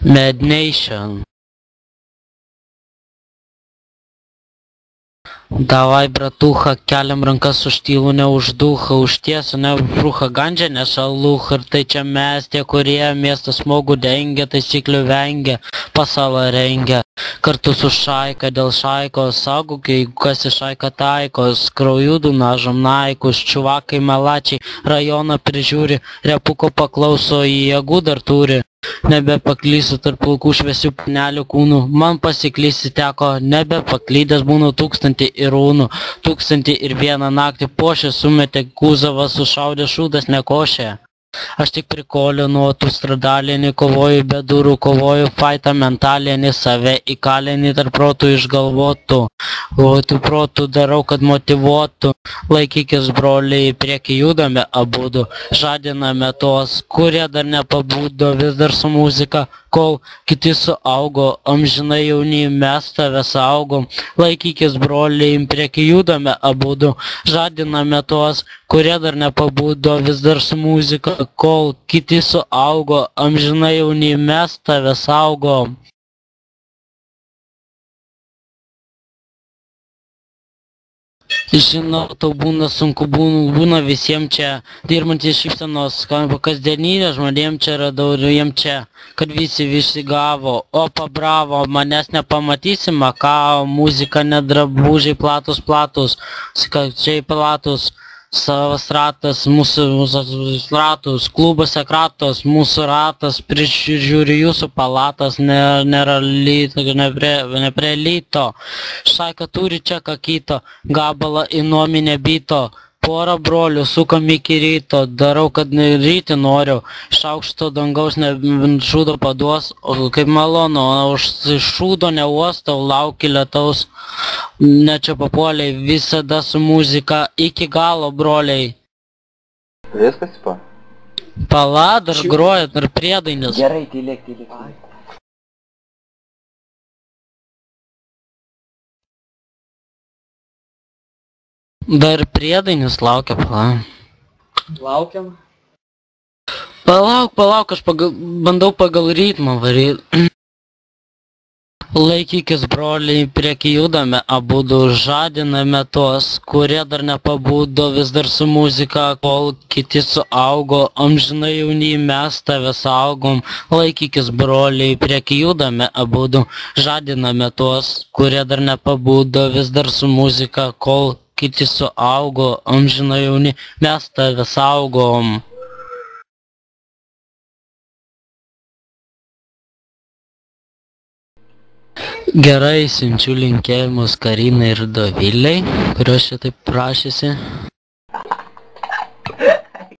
Mad Nation. Davai, bratucha, keliam rankas už tylų, ne už duchą, už tiesą, ne už bruchą, gandžią, ne šaluchą. Ir tai čia mes, tie, kurie miestą smogų dengia, taisyklių vengia, pasalą rengia. Kartu su šaika, dėl šaikos, saugok, jeigu kas į šaiką taikos, kraujudų nažom naikus, čuvakai melačiai, rajoną prižiūri, repuko paklauso, jėgų dar turi. Nebepaklysiu tarp plaukų šviesių panelių kūnų, man pasiklysti teko, nebepaklydęs būnu 1000 irūnų, 1001 naktį pošę sumetė kūzavą, sušaudė šūdas nekošė. Aš tik prikolinu, tu stradalinį, kovoju be durų, kovoju faitą mentalinį, save įkalinį tarp protų išgalvotų, o tų protų darau, kad motyvuotų. Laikykis, broliai, į priekį judame abudu, žadiname tos, kurie dar nepabudo, vis dar su muzika, kol kiti suaugo, amžinai jauni, mes tave saugom. Laikykis, broliai, į priekį judame abudu, žadiname tos, kurie dar nepabudo, vis dar su muzika, kol kiti suaugo, amžinai jauni, mes tave saugom. Žinau, tau būna sunku, būna visiems čia, dirbantys šypsenos, kasdienybė žmonėm čia radau ir jiem čia, kad visi gavo, opa bravo, manęs nepamatysi, makao, muzika nedrabužiai platus, skaičiai platus, savas ratas, mūsų ratus, klubuose kratos, mūsų ratas, prižiūri jūsų palatas, nėra lyto, neprie lyto, šaika turi čia ką kito, gabalą į nuominę byto, porą brolių sukam iki ryto, darau, kad ryti noriu, iš aukšto dangaus šūdo paduos, o kaip malonu, už šūdo neuostau, lauki lietaus, ne čia papuoliai, visada su muzika, iki galo, broliai. Viskas, tipo? Pala, dar groja, dar priedainis. Gerai, tylėk. Dar priedainis laukia, pala. Laukiam. Palauk, aš bandau pagal ritmą varyti. Laikykis, broliai, prieki judame abudu, žadiname tuos, kurie dar nepabudo, vis dar su muzika, kol kiti suaugo, amžinai jauni, mes tave saugom. Laikykis, broliai, prieki judame abudu, žadiname tuos, kurie dar nepabudo, vis dar su muzika, kol kiti suaugo, amžinai jauni, mes tave saugom. Gerai, siunčiu linkėjimus Karinai ir Dovilei, kurios šitaip prašėsi.